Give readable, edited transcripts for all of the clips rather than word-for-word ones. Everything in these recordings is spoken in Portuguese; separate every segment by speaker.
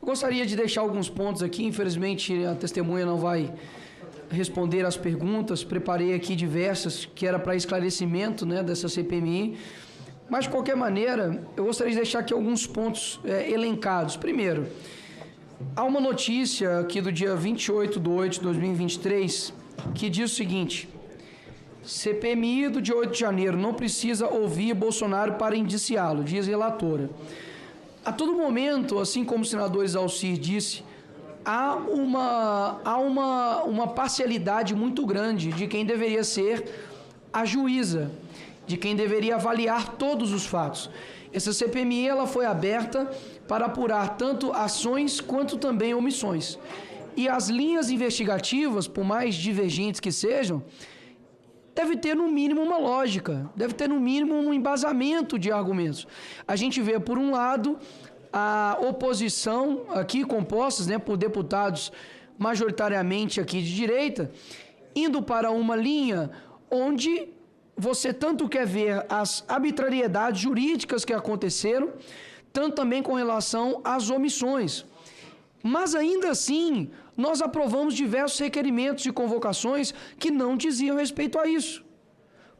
Speaker 1: Gostaria de deixar alguns pontos aqui, infelizmente a testemunha não vai responder às perguntas, preparei aqui diversas, que era para esclarecimento, né, dessa CPMI, mas de qualquer maneira, eu gostaria de deixar aqui alguns pontos elencados. Primeiro, há uma notícia aqui do dia 28/8/2023, que diz o seguinte: CPMI do dia 8 de janeiro não precisa ouvir Bolsonaro para indiciá-lo, diz relatora. A todo momento, assim como o senador Exalcir disse, há uma parcialidade muito grande de quem deveria ser a juíza, de quem deveria avaliar todos os fatos. Essa CPMI ela foi aberta para apurar tanto ações quanto também omissões. E as linhas investigativas, por mais divergentes que sejam, deve ter no mínimo uma lógica, deve ter no mínimo um embasamento de argumentos. A gente vê, por um lado, a oposição aqui compostas, né, por deputados majoritariamente aqui de direita, indo para uma linha onde você tanto quer ver as arbitrariedades jurídicas que aconteceram, tanto também com relação às omissões. Mas ainda assim, nós aprovamos diversos requerimentos de convocações que não diziam respeito a isso.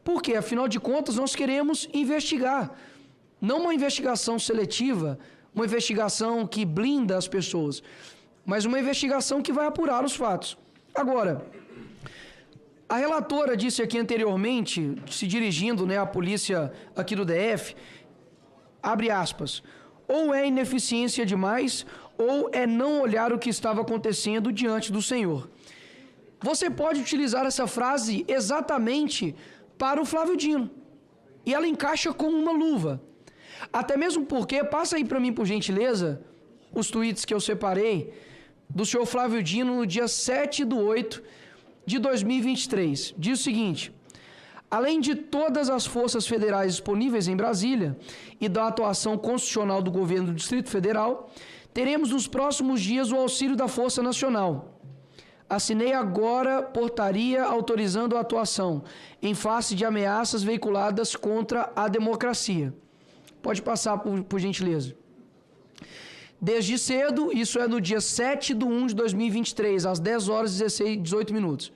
Speaker 1: Por quê? Afinal de contas, nós queremos investigar. Não uma investigação seletiva, uma investigação que blinda as pessoas, mas uma investigação que vai apurar os fatos. Agora, a relatora disse aqui anteriormente, se dirigindo, né, à polícia aqui do DF, abre aspas, ou é ineficiência demais, ou é não olhar o que estava acontecendo diante do Senhor. Você pode utilizar essa frase exatamente para o Flávio Dino, e ela encaixa como uma luva. Até mesmo porque, passa aí para mim, por gentileza, os tweets que eu separei do senhor Flávio Dino no dia 7/8/2023. Diz o seguinte: além de todas as forças federais disponíveis em Brasília e da atuação constitucional do governo do Distrito Federal, teremos nos próximos dias o auxílio da Força Nacional. Assinei agora portaria autorizando a atuação em face de ameaças veiculadas contra a democracia. Pode passar, por gentileza. Desde cedo, isso é no dia 7/1/2023, às 10h18.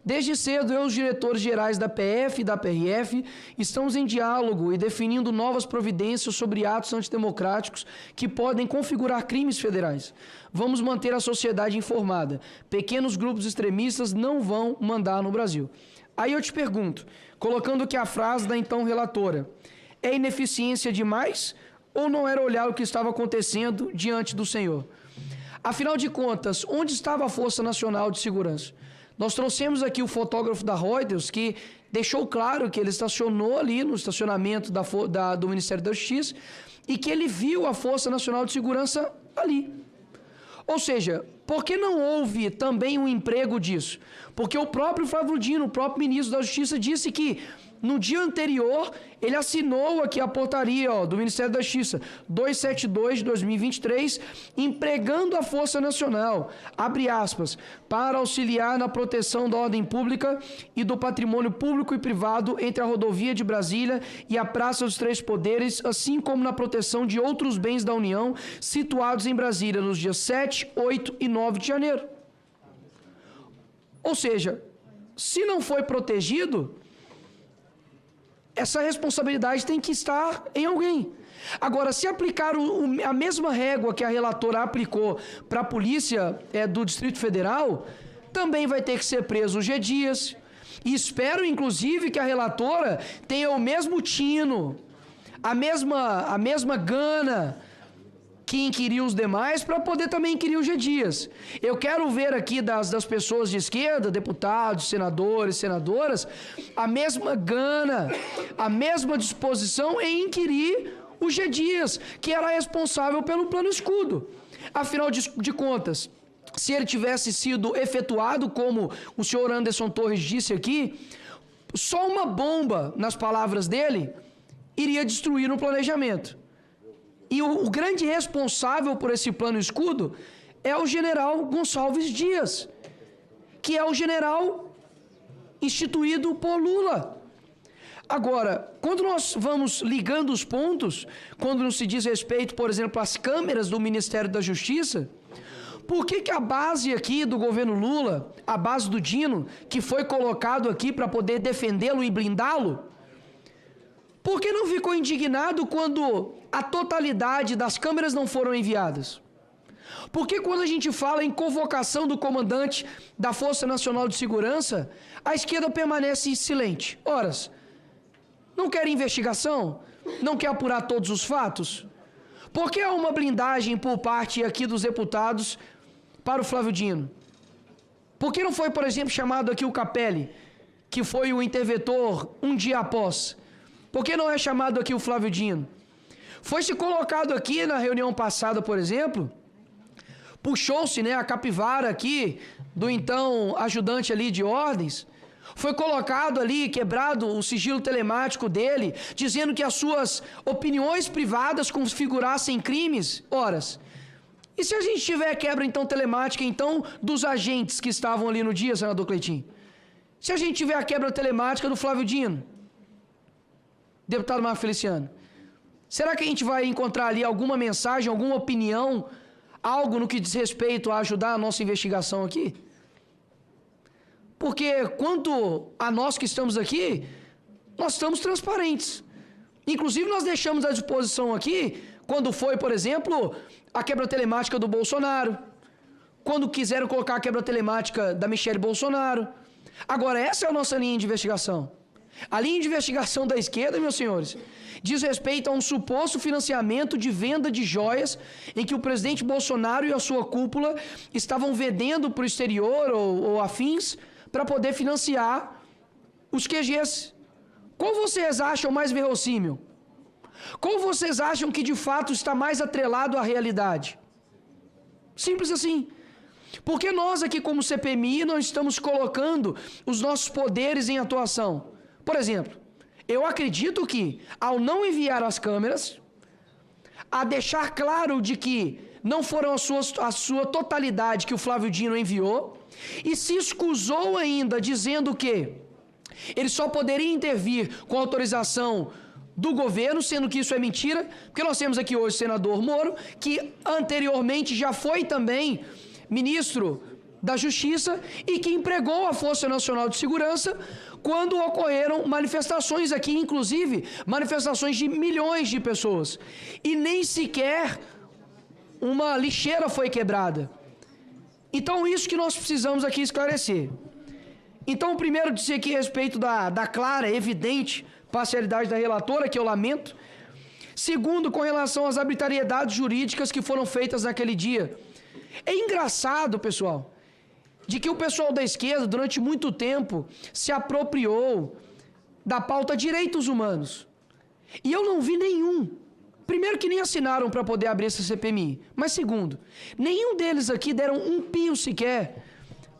Speaker 1: Desde cedo, eu e os diretores gerais da PF e da PRF estamos em diálogo e definindo novas providências sobre atos antidemocráticos que podem configurar crimes federais. Vamos manter a sociedade informada. Pequenos grupos extremistas não vão mandar no Brasil. Aí eu te pergunto, colocando aqui a frase da então relatora, é ineficiência demais ou não era olhar o que estava acontecendo diante do Senhor? Afinal de contas, onde estava a Força Nacional de Segurança? Nós trouxemos aqui o fotógrafo da Reuters, que deixou claro que ele estacionou ali no estacionamento do Ministério da Justiça e que ele viu a Força Nacional de Segurança ali. Ou seja, por que não houve também um emprego disso? Porque o próprio Flávio Dino, o próprio ministro da Justiça, disse que no dia anterior, ele assinou aqui a portaria do Ministério da Justiça, 272/2023, empregando a Força Nacional, abre aspas, para auxiliar na proteção da ordem pública e do patrimônio público e privado entre a rodovia de Brasília e a Praça dos Três Poderes, assim como na proteção de outros bens da União situados em Brasília nos dias 7, 8 e 9 de janeiro. Ou seja, se não foi protegido, essa responsabilidade tem que estar em alguém. Agora, se aplicar a mesma régua que a relatora aplicou para a polícia do Distrito Federal, também vai ter que ser preso o G. Dias. E espero, inclusive, que a relatora tenha o mesmo tino, a mesma gana que inquiriu os demais para poder também inquirir o G. Dias. Eu quero ver aqui das pessoas de esquerda, deputados, senadores, senadoras, a mesma gana, a mesma disposição em inquirir o G. Dias, que era responsável pelo Plano Escudo. Afinal de contas, se ele tivesse sido efetuado, como o senhor Anderson Torres disse aqui, só uma bomba, nas palavras dele, iria destruir o planejamento. E o grande responsável por esse Plano Escudo é o general Gonçalves Dias, que é o general instituído por Lula. Agora, quando nós vamos ligando os pontos, quando não se diz respeito, por exemplo, às câmeras do Ministério da Justiça, por que a base aqui do governo Lula, a base do Dino, que foi colocado aqui para poder defendê-lo e blindá-lo, por que não ficou indignado quando a totalidade das câmeras não foram enviadas? Por que quando a gente fala em convocação do comandante da Força Nacional de Segurança, a esquerda permanece silente? Horas. Não quer investigação? Não quer apurar todos os fatos? Por que há uma blindagem por parte aqui dos deputados para o Flávio Dino? Por que não foi, por exemplo, chamado aqui o Capelli, que foi o interventor um dia após? Por que não é chamado aqui o Flávio Dino? Foi-se colocado aqui na reunião passada, por exemplo, puxou-se, né, a capivara aqui do então ajudante ali de ordens, foi colocado ali, quebrado o sigilo telemático dele, dizendo que as suas opiniões privadas configurassem crimes. Horas. E se a gente tiver quebra, então, telemática, então, dos agentes que estavam ali no dia, senador Cleitinho? Se a gente tiver a quebra telemática do Flávio Dino, deputado Marco Feliciano, será que a gente vai encontrar ali alguma mensagem, alguma opinião, algo no que diz respeito a ajudar a nossa investigação aqui? Porque quanto a nós que estamos aqui, nós estamos transparentes. Inclusive nós deixamos à disposição aqui, quando foi, por exemplo, a quebra telemática do Bolsonaro, quando quiseram colocar a quebra telemática da Michele Bolsonaro. Agora, essa é a nossa linha de investigação. A linha de investigação da esquerda, meus senhores, diz respeito a um suposto financiamento de venda de joias em que o presidente Bolsonaro e a sua cúpula estavam vendendo para o exterior ou afins para poder financiar os QGs. Qual vocês acham mais verossímil? Qual vocês acham que de fato está mais atrelado à realidade? Simples assim. Porque nós aqui como CPMI não estamos colocando os nossos poderes em atuação. Por exemplo, eu acredito que ao não enviar as câmeras, a deixar claro de que não foram a sua totalidade que o Flávio Dino enviou, e se escusou ainda dizendo que ele só poderia intervir com autorização do governo, sendo que isso é mentira, porque nós temos aqui hoje o senador Moro, que anteriormente já foi também ministro da Justiça e que empregou a Força Nacional de Segurança quando ocorreram manifestações aqui, inclusive manifestações de milhões de pessoas, e nem sequer uma lixeira foi quebrada. Então, isso que nós precisamos aqui esclarecer. Então, o primeiro disse aqui a respeito da clara, evidente parcialidade da relatora, que eu lamento. Segundo, com relação às arbitrariedades jurídicas que foram feitas naquele dia. É engraçado, pessoal, de que o pessoal da esquerda, durante muito tempo, se apropriou da pauta direitos humanos. E eu não vi nenhum. Primeiro que nem assinaram para poder abrir essa CPMI. Mas segundo, nenhum deles aqui deram um pio sequer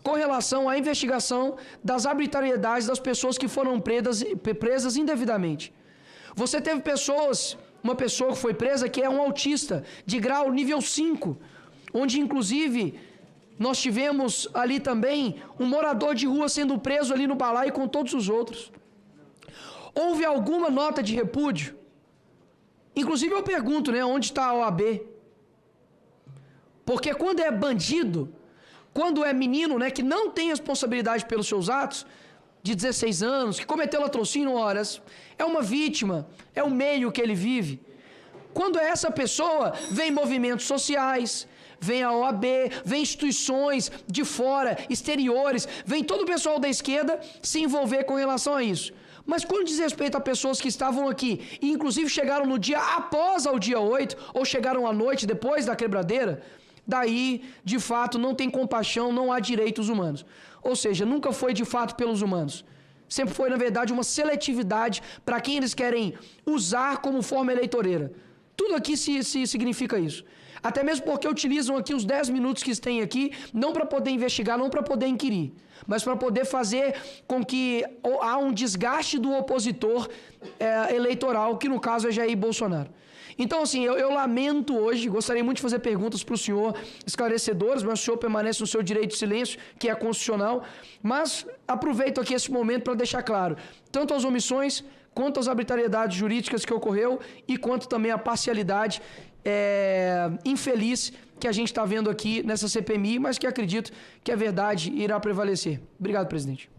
Speaker 1: com relação à investigação das arbitrariedades das pessoas que foram presas indevidamente. Você teve uma pessoa que foi presa que é um autista de grau nível 5, onde inclusive nós tivemos ali também um morador de rua sendo preso ali no balaio com todos os outros. Houve alguma nota de repúdio? Inclusive eu pergunto, né, onde está a OAB? Porque quando é bandido, quando é menino, né, que não tem responsabilidade pelos seus atos, de 16 anos, que cometeu latrocínio, horas, é uma vítima, é o meio que ele vive. Quando é essa pessoa, vem movimentos sociais, vem a OAB, vem instituições de fora, exteriores, vem todo o pessoal da esquerda se envolver com relação a isso. Mas quando diz respeito a pessoas que estavam aqui, e inclusive chegaram no dia após ao dia 8, ou chegaram à noite depois da quebradeira, daí, de fato, não tem compaixão, não há direitos humanos. Ou seja, nunca foi de fato pelos humanos. Sempre foi, na verdade, uma seletividade para quem eles querem usar como forma eleitoreira. Tudo aqui se significa isso. Até mesmo porque utilizam aqui os 10 minutos que têm aqui, não para poder investigar, não para poder inquirir, mas para poder fazer com que há um desgaste do opositor eleitoral, que no caso é Jair Bolsonaro. Então, assim, eu lamento hoje, gostaria muito de fazer perguntas para o senhor esclarecedoras, mas o senhor permanece no seu direito de silêncio, que é constitucional, mas aproveito aqui esse momento para deixar claro, tanto as omissões quanto às arbitrariedades jurídicas que ocorreu e quanto também à parcialidade infeliz que a gente está vendo aqui nessa CPMI, mas que acredito que a verdade irá prevalecer. Obrigado, presidente.